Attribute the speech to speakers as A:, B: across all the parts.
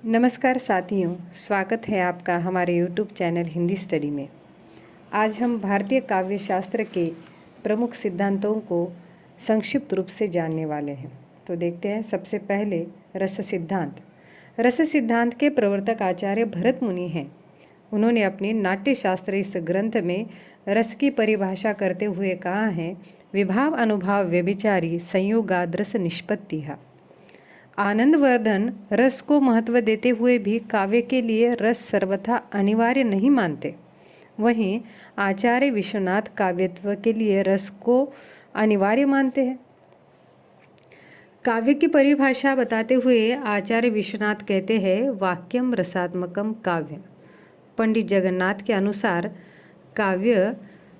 A: नमस्कार साथियों, स्वागत है आपका हमारे YouTube चैनल हिंदी स्टडी में। आज हम भारतीय काव्य शास्त्र के प्रमुख सिद्धांतों को संक्षिप्त रूप से जानने वाले हैं। तो देखते हैं सबसे पहले रस सिद्धांत। रस सिद्धांत के प्रवर्तक आचार्य भरत मुनि हैं। उन्होंने अपने नाट्यशास्त्र इस ग्रंथ में रस की परिभाषा करते हुए कहा है, विभाव अनुभाव व्यभिचारी संयोगाद रस निष्पत्तिः। आनंदवर्धन रस को महत्व देते हुए भी काव्य के लिए रस सर्वथा अनिवार्य नहीं मानते। वहीं आचार्य विश्वनाथ काव्यत्व के लिए रस को अनिवार्य मानते हैं। काव्य की परिभाषा बताते हुए आचार्य विश्वनाथ कहते हैं, वाक्यम रसात्मकम काव्य। पंडित जगन्नाथ के अनुसार काव्य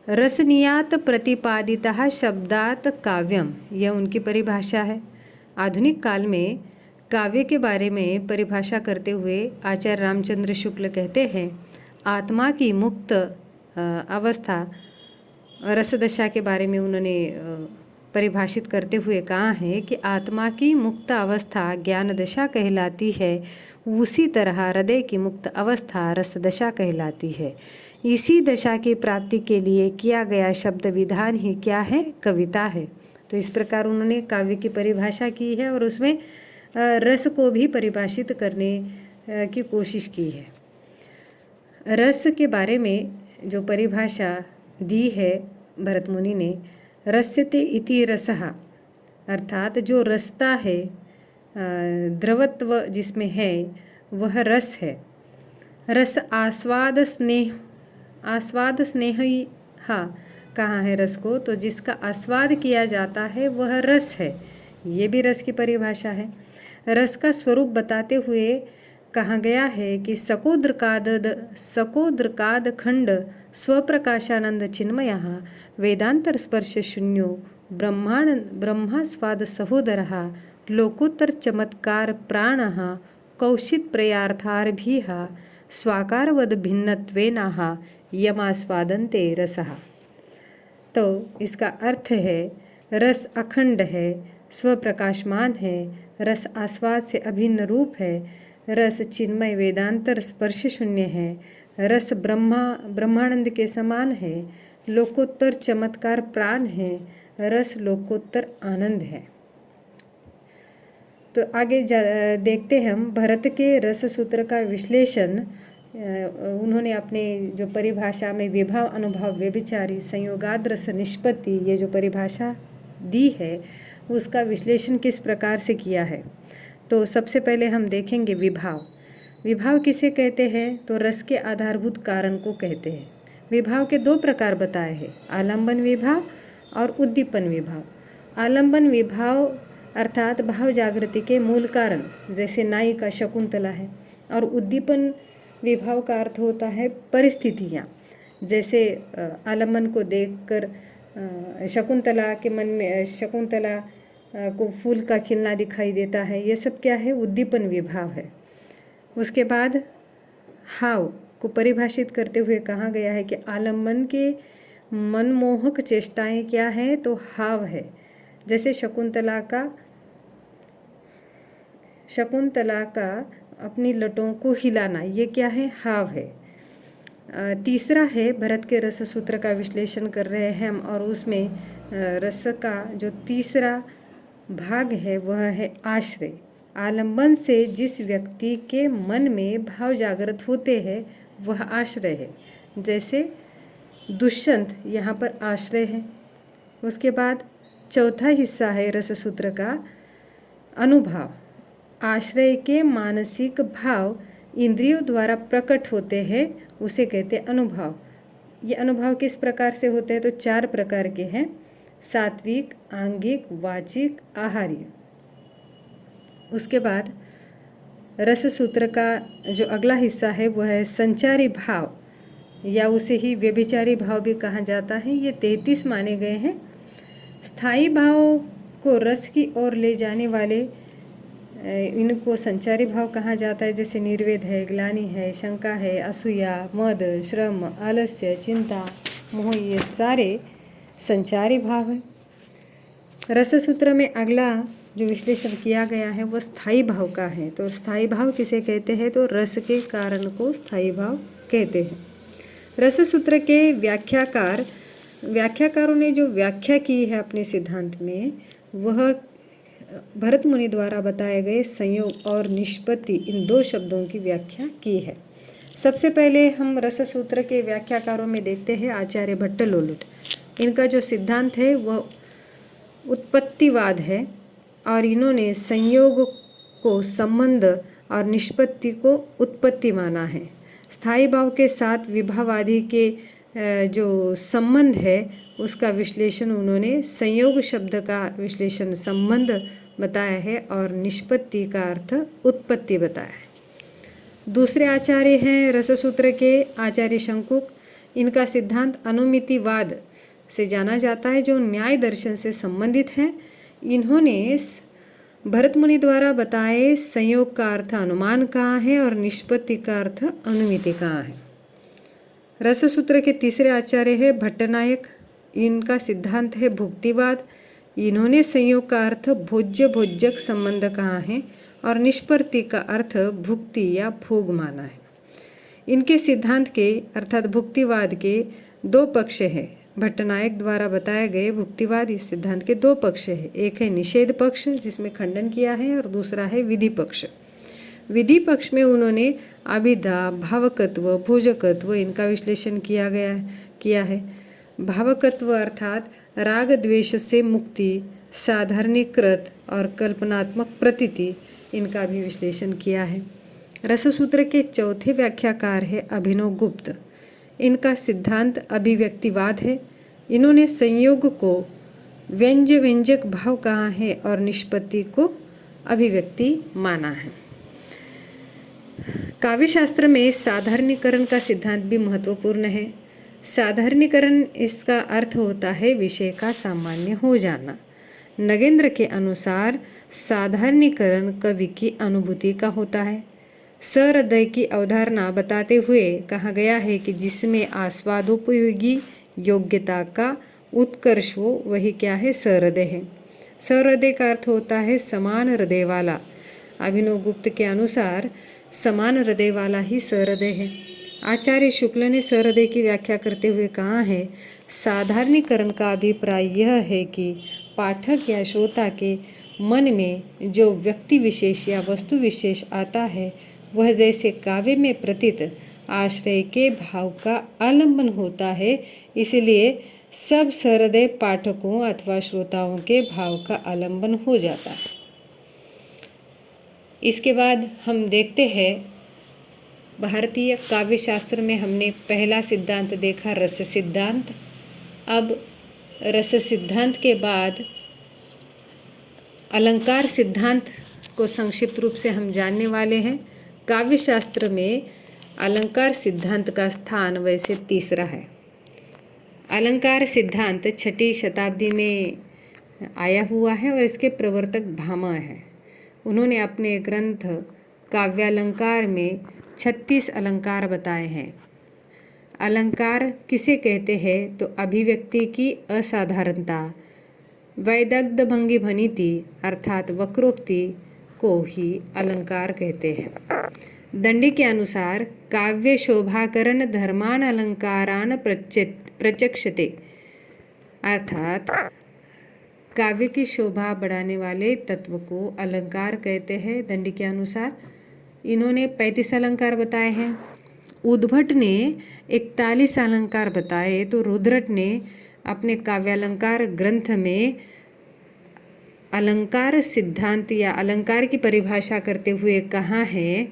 A: रसनीयात प्रतिपादितः शब्दात काव्यम, यह उनकी परिभाषा है। आधुनिक काल में काव्य के बारे में परिभाषा करते हुए आचार्य रामचंद्र शुक्ल कहते हैं, आत्मा की मुक्त अवस्था रसदशा के बारे में उन्होंने परिभाषित करते हुए कहा है कि आत्मा की मुक्त अवस्था ज्ञान दशा कहलाती है, उसी तरह हृदय की मुक्त अवस्था रसदशा कहलाती है। इसी दशा की प्राप्ति के लिए किया गया शब्द विधान ही क्या है? कविता है। तो इस प्रकार उन्होंने काव्य की परिभाषा की है और उसमें रस को भी परिभाषित करने की कोशिश की है। रस के बारे में जो परिभाषा दी है भरत मुनि ने, रस्यते इति रसः, अर्थात जो रसता है, द्रवत्व जिसमें है वह रस है। रस आस्वाद स्नेह ही, हाँ कहाँ है रस को? तो जिसका आस्वाद किया जाता है वह रस है। ये भी रस की परिभाषा है। रस का स्वरूप बताते हुए कहा गया है कि सकोद्रकाद खंड स्वप्रकाशानंद चिन्मयः वेदांतर स्पर्श शून्यो ब्रह्मास्वाद सहोदरः लोकोत्तर चमत्कार प्राणः कौशित प्रयार्थार्भिः स्वाकारवद भिन्नत्वेनाः यमास्वादन्ते रसः। तो इसका अर्थ है, रस अखंड है, स्वप्रकाशमान है, रस आस्वाद से अभिन्न रूप है, रस चिन्मय वेदांतर स्पर्श शून्य है, रस ब्रह्मानंद के समान है, लोकोत्तर चमत्कार प्राण है, रस लोकोत्तर आनंद है। तो आगे देखते हैं हम भरत के रस सूत्र का विश्लेषण। उन्होंने अपने जो परिभाषा में विभाव अनुभाव व्यभिचारी संयोगाद रस निष्पत्ति, ये जो परिभाषा दी है उसका विश्लेषण किस प्रकार से किया है। तो सबसे पहले हम देखेंगे विभाव। विभाव किसे कहते हैं? तो रस के आधारभूत कारण को कहते हैं। विभाव के दो प्रकार बताए हैं, आलंबन विभाव और उद्दीपन विभाव। आलंबन विभाव अर्थात भाव जागृति के मूल कारण, जैसे नायिका शकुंतला है। और उद्दीपन विभाव का अर्थ होता है परिस्थितियाँ, जैसे आलंबन को देखकर शकुंतला के मन में शकुंतला को फूल का खिलना दिखाई देता है। ये सब क्या है? उद्दीपन विभाव है। उसके बाद हाव को परिभाषित करते हुए कहा गया है कि आलंबन के मनमोहक चेष्टाएं क्या है? तो हाव है। जैसे शकुंतला का अपनी लटों को हिलाना, ये क्या है? हाव है। तीसरा है, भरत के रस सूत्र का विश्लेषण कर रहे हैं हम, और उसमें रस का जो तीसरा भाग है वह है आश्रय। आलंबन से जिस व्यक्ति के मन में भाव जागृत होते हैं वह आश्रय है। जैसे दुष्यंत, यहाँ पर आश्रय है। उसके बाद चौथा हिस्सा है रस सूत्र का अनुभाव। आश्रय के मानसिक भाव इंद्रियों द्वारा प्रकट होते हैं, उसे कहते हैं अनुभाव। ये अनुभाव किस प्रकार से होते हैं? तो 4 प्रकार के हैं, सात्विक, आंगिक, वाचिक, आहार्य। उसके बाद रस सूत्र का जो अगला हिस्सा है वह है संचारी भाव, या उसे ही व्यभिचारी भाव भी कहा जाता है। ये 33 माने गए हैं। स्थायी भाव को रस की ओर ले जाने वाले इनको संचारी भाव कहा जाता है। जैसे निर्वेद है, ग्लानि है, शंका है, असूया, मद, श्रम, आलस्य, चिंता, मोह, ये सारे संचारी भाव है। रस सूत्र में अगला जो विश्लेषण किया गया है वह स्थायी भाव का है। तो स्थायी भाव किसे कहते हैं? तो रस के कारण को स्थायी भाव कहते हैं। रस सूत्र के व्याख्याकारों ने जो व्याख्या की है अपने सिद्धांत में, वह भरत मुनि द्वारा बताए गए संयोग और निष्पत्ति, इन दो शब्दों की व्याख्या की है। सबसे पहले हम रस सूत्र के व्याख्याकारों में देखते हैं आचार्य भट्टलोलुट। इनका जो सिद्धांत है वह उत्पत्तिवाद है और इन्होंने संयोग को संबंध और निष्पत्ति को उत्पत्ति माना है। स्थायी भाव के साथ विभावादि के जो संबंध है उसका विश्लेषण उन्होंने संयोग शब्द का विश्लेषण संबंध बताया है और निष्पत्ति का अर्थ उत्पत्ति बताया है। दूसरे आचार्य हैं रससूत्र के आचार्य शंकुक। इनका सिद्धांत अनुमितिवाद से जाना जाता है, जो न्याय दर्शन से संबंधित है। इन्होंने भरत मुनि द्वारा बताए संयोग का अर्थ अनुमान कहाँ है और निष्पत्ति का अर्थ अनुमिति कहाँ है। रससूत्र के तीसरे आचार्य है भट्टनायक। इनका सिद्धांत है भुक्तिवाद। इन्होंने संयोग का अर्थ भोज्य भोज्यक संबंध कहा है और निष्पत्ति का अर्थ भुक्ति या भोग माना है। इनके सिद्धांत के अर्थात भुक्तिवाद के दो पक्ष हैं। भट्टनायक द्वारा बताए गए भुक्तिवाद इस सिद्धांत के दो पक्ष हैं। एक है निषेध पक्ष जिसमें खंडन किया है और दूसरा है विधि पक्ष। विधि पक्ष में उन्होंने अभिधा, भावकत्व, भोजकत्व इनका विश्लेषण किया है। भावकत्व अर्थात राग द्वेष से मुक्ति, साधारणीकृत और कल्पनात्मक प्रतीति, इनका भी विश्लेषण किया है। रससूत्र के चौथे व्याख्याकार है अभिनव गुप्त। इनका सिद्धांत अभिव्यक्तिवाद है। इन्होंने संयोग को व्यंजक भाव कहा है और निष्पत्ति को अभिव्यक्ति माना है। काव्यशास्त्र में साधारणीकरण का सिद्धांत भी महत्वपूर्ण है। साधारणीकरण इसका अर्थ होता है विषय का सामान्य हो जाना। नगेंद्र के अनुसार साधारणीकरण कवि की अनुभूति का होता है। सहृदय की अवधारणा बताते हुए कहा गया है कि जिसमें आस्वादोपयोगी योग्यता का उत्कर्ष हो वही क्या है? सहृदय है। सहृदय का अर्थ होता है समान हृदय वाला। अभिनव गुप्त के अनुसार समान हृदय वाला ही सहृदय है। आचार्य शुक्ल ने सहृदय की व्याख्या करते हुए कहा है, साधारणीकरण का अभिप्राय यह है कि पाठक या श्रोता के मन में जो व्यक्ति विशेष या वस्तु विशेष आता है वह जैसे काव्य में प्रतीत आश्रय के भाव का आलंबन होता है, इसलिए सब सहृदय पाठकों अथवा श्रोताओं के भाव का आलंबन हो जाता है। इसके बाद हम देखते हैं भारतीय काव्यशास्त्र में हमने पहला सिद्धांत देखा रस सिद्धांत। अब रस सिद्धांत के बाद अलंकार सिद्धांत को संक्षिप्त रूप से हम जानने वाले हैं। काव्यशास्त्र में अलंकार सिद्धांत का स्थान वैसे तीसरा है। अलंकार सिद्धांत 6वीं शताब्दी में आया हुआ है और इसके प्रवर्तक भामह हैं। उन्होंने अपने ग्रंथ काव्यालंकार में 36 अलंकार बताए हैं। अलंकार किसे कहते हैं? तो अभिव्यक्ति की असाधारणता, वैदग्ध भंगी भनीति अर्थात वक्रोक्ति को ही अलंकार कहते हैं। दंडी के अनुसार काव्य शोभाकरण धर्मान अलंकारान प्रचक्षते अर्थात काव्य की शोभा बढ़ाने वाले तत्व को अलंकार कहते हैं। दंडी के अनुसार इन्होंने 35 अलंकार बताए हैं। उद्भट ने 41 अलंकार बताए तो रुद्रट ने अपने काव्यालंकार ग्रंथ में अलंकार सिद्धांत या अलंकार की परिभाषा करते हुए कहा है,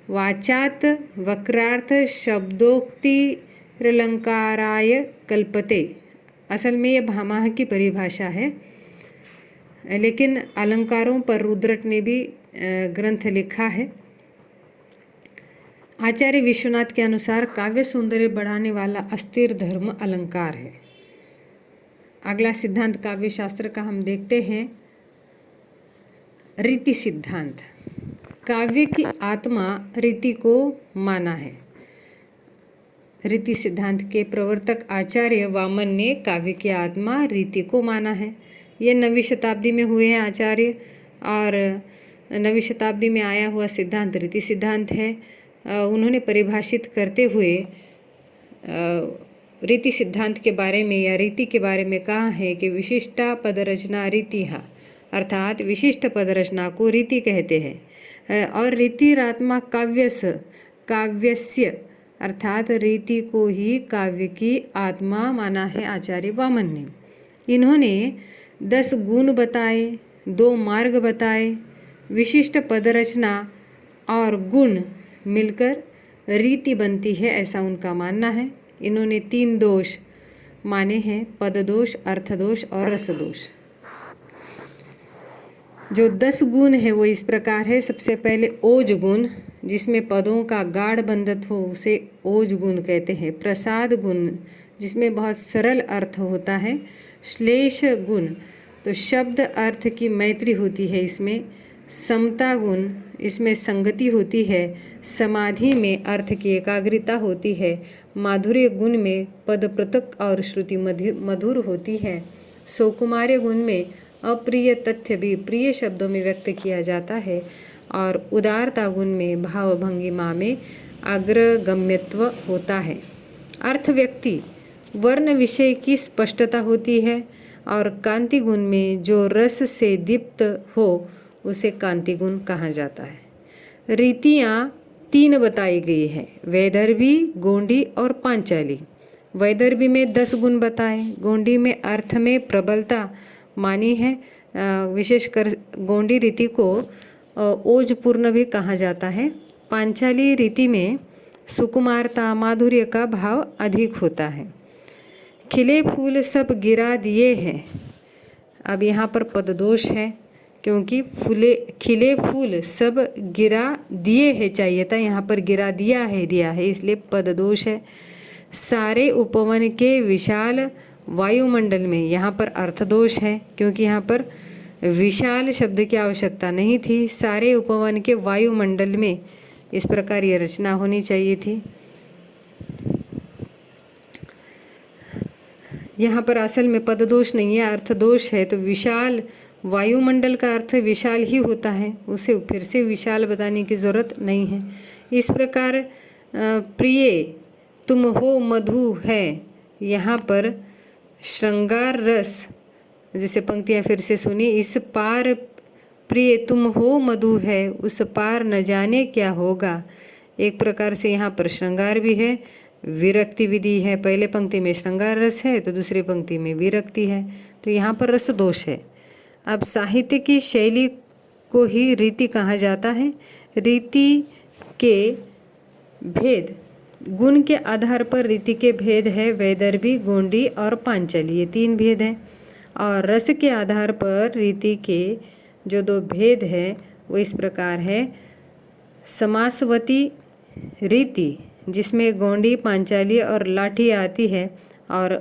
A: वाचात वक्रार्थ शब्दोक्तिरलंकाराय कल्पते। असल में यह भामह की परिभाषा है, लेकिन अलंकारों पर रुद्रट ने भी ग्रंथ लिखा है। आचार्य विश्वनाथ के अनुसार काव्य सौंदर्य बढ़ाने वाला अस्थिर धर्म अलंकार है। अगला सिद्धांत काव्य शास्त्र का हम देखते हैं रीति सिद्धांत। काव्य की आत्मा रीति को माना है। रीति सिद्धांत के प्रवर्तक आचार्य वामन ने काव्य की आत्मा रीति को माना है। ये 9वीं शताब्दी में हुए हैं आचार्य, और 9वीं शताब्दी में आया हुआ सिद्धांत रीति सिद्धांत है। उन्होंने परिभाषित करते हुए रीति सिद्धांत के बारे में या रीति के बारे में कहा है कि विशिष्टा पदरचना रीतिहा, अर्थात विशिष्ट पदरचना को रीति कहते हैं। और रीतिरात्मा काव्यस्य अर्थात रीति को ही काव्य की आत्मा माना है आचार्य वामन ने। इन्होंने 10 गुण बताए, 2 मार्ग बताए। विशिष्ट पदरचना और गुण मिलकर रीति बनती है, ऐसा उनका मानना है। इन्होंने 3 दोष माने हैं, पददोष, अर्थदोष और रसदोष। जो 10 गुण है वो इस प्रकार है। सबसे पहले ओज गुण, जिसमें पदों का गाढ़ बंधत्व हो उसे ओज गुण कहते हैं। प्रसाद गुण, जिसमें बहुत सरल अर्थ होता है। श्लेष गुण, तो शब्द अर्थ की मैत्री होती है इसमें। समता गुण, इसमें संगति होती है। समाधि में अर्थ की एकाग्रता होती है। माधुर्य गुण में पद पृथक और श्रुति मधुर होती है। सौकुमार्य गुण में अप्रिय तथ्य भी प्रिय शब्दों में व्यक्त किया जाता है। और उदारता गुण में भाव भंगिमा में अग्रगम्यत्व होता है। अर्थ व्यक्ति वर्ण विषय की स्पष्टता होती है। और कांति गुण में जो रस से दीप्त हो उसे कांति गुण कहा जाता है। रीतियाँ 3 बताई गई है, वैदर्भी, गोंडी और पांचाली। वैदर्भी में 10 गुण बताए, गोंडी में अर्थ में प्रबलता मानी है। विशेषकर गोंडी रीति को ओजपूर्ण भी कहा जाता है। पांचाली रीति में सुकुमारता, माधुर्य का भाव अधिक होता है। खिले फूल सब गिरा दिए हैं, अब यहाँ पर पददोष है, क्योंकि खिले फूल सब गिरा दिए है चाहिए था, यहाँ पर गिरा दिया है, इसलिए पददोष है। सारे उपवन के विशाल वायुमंडल में, यहाँ पर अर्थदोष है, क्योंकि यहाँ पर विशाल शब्द की आवश्यकता नहीं थी। सारे उपवन के वायुमंडल में इस प्रकार ये रचना होनी चाहिए थी। यहाँ पर असल में पददोष नहीं है, अर्थदोष है। तो विशाल वायुमंडल का अर्थ विशाल ही होता है, उसे फिर से विशाल बताने की ज़रूरत नहीं है। इस प्रकार प्रिय तुम हो मधु है, यहाँ पर श्रृंगार रस, जैसे पंक्तियाँ फिर से सुनी। इस पार प्रिय तुम हो मधु है, उस पार न जाने क्या होगा। एक प्रकार से यहाँ पर श्रृंगार भी है, विरक्ति विधि है। पहले पंक्ति में श्रृंगार रस है तो दूसरी पंक्ति में विरक्ति है, तो यहाँ पर रस दोष है। अब साहित्य की शैली को ही रीति कहा जाता है। रीति के भेद, गुण के आधार पर रीति के भेद है, वैदर्भी, गोंडी और पांचाली, ये 3 भेद हैं। और रस के आधार पर रीति के जो 2 भेद है वो इस प्रकार है। समासवती रीति, जिसमें गोंडी, पांचाली और लाठी आती है, और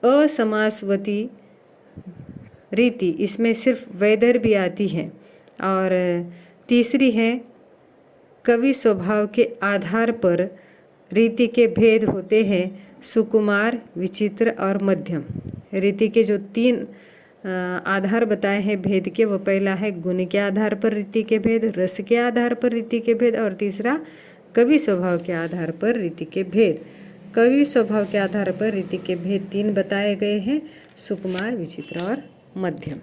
A: असमासवती रीति, इसमें सिर्फ वैदर्भी आती है। और तीसरी है कवि स्वभाव के आधार पर रीति के भेद होते हैं, सुकुमार, विचित्र और मध्यम। रीति के जो 3 आधार बताए हैं भेद के, वो पहला है गुण के आधार पर रीति के भेद, रस के आधार पर रीति के भेद, और तीसरा कवि स्वभाव के आधार पर रीति के भेद। कवि स्वभाव के आधार पर रीति के भेद 3 बताए गए हैं, सुकुमार, विचित्र और मध्यम।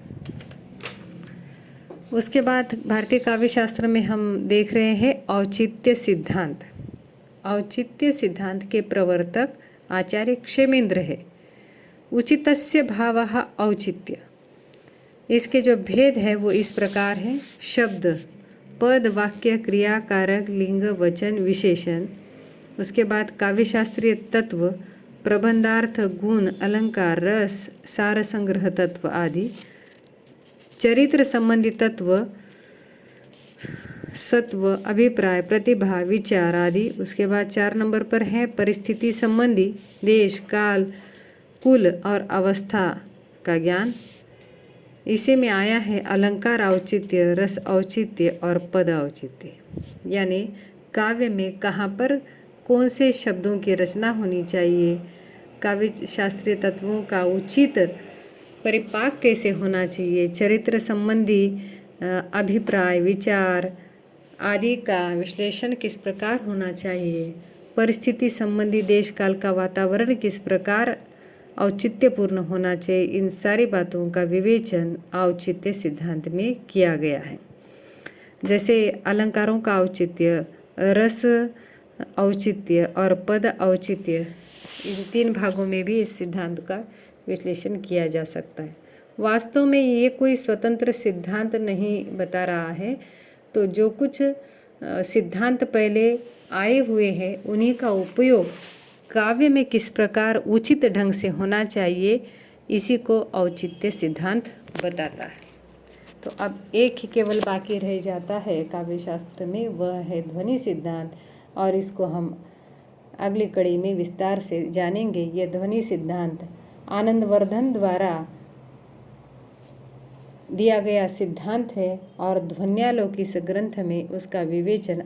A: उसके बाद भारतीय काव्य शास्त्र में हम देख रहे हैं औचित्य सिद्धांत। औचित्य सिद्धांत के प्रवर्तक आचार्य क्षेमेंद्र है। उचितस्य भावः औचित्य, इसके जो भेद है वो इस प्रकार है। शब्द, पद, वाक्य, क्रिया, कारक, लिंग, वचन, विशेषण। उसके बाद काव्यशास्त्रीय तत्व, प्रबंधार्थ, गुण, अलंकार, रस, सार संग्रह तत्व आदि। चरित्र संबंधी तत्व, सत्व, अभिप्राय, प्रतिभा, विचार आदि। उसके बाद 4 नंबर पर है परिस्थिति संबंधी, देश, काल, कुल और अवस्था का ज्ञान। इसी में आया है अलंकार औचित्य, रस औचित्य और पद औचित्य, यानी काव्य में कहाँ पर कौन से शब्दों की रचना होनी चाहिए, काव्य शास्त्रीय तत्वों का उचित परिपाक कैसे होना चाहिए, चरित्र संबंधी अभिप्राय, विचार आदि का विश्लेषण किस प्रकार होना चाहिए, परिस्थिति संबंधी देश काल का वातावरण किस प्रकार औचित्यपूर्ण होना चाहिए, इन सारी बातों का विवेचन औचित्य सिद्धांत में किया गया है। जैसे अलंकारों का औचित्य, रस औचित्य और पद औचित्य, इन 3 भागों में भी इस सिद्धांत का विश्लेषण किया जा सकता है। वास्तव में ये कोई स्वतंत्र सिद्धांत नहीं बता रहा है, तो जो कुछ सिद्धांत पहले आए हुए हैं उन्हीं का उपयोग काव्य में किस प्रकार उचित ढंग से होना चाहिए, इसी को औचित्य सिद्धांत बताता है। तो अब एक ही केवल बाकी रह जाता है काव्य शास्त्र में, वह है ध्वनि सिद्धांत, और इसको हम अगली कड़ी में विस्तार से जानेंगे। यह ध्वनि सिद्धांत आनंदवर्धन द्वारा दिया गया सिद्धांत है और ध्वन्यालोक इस ग्रंथ में उसका विवेचन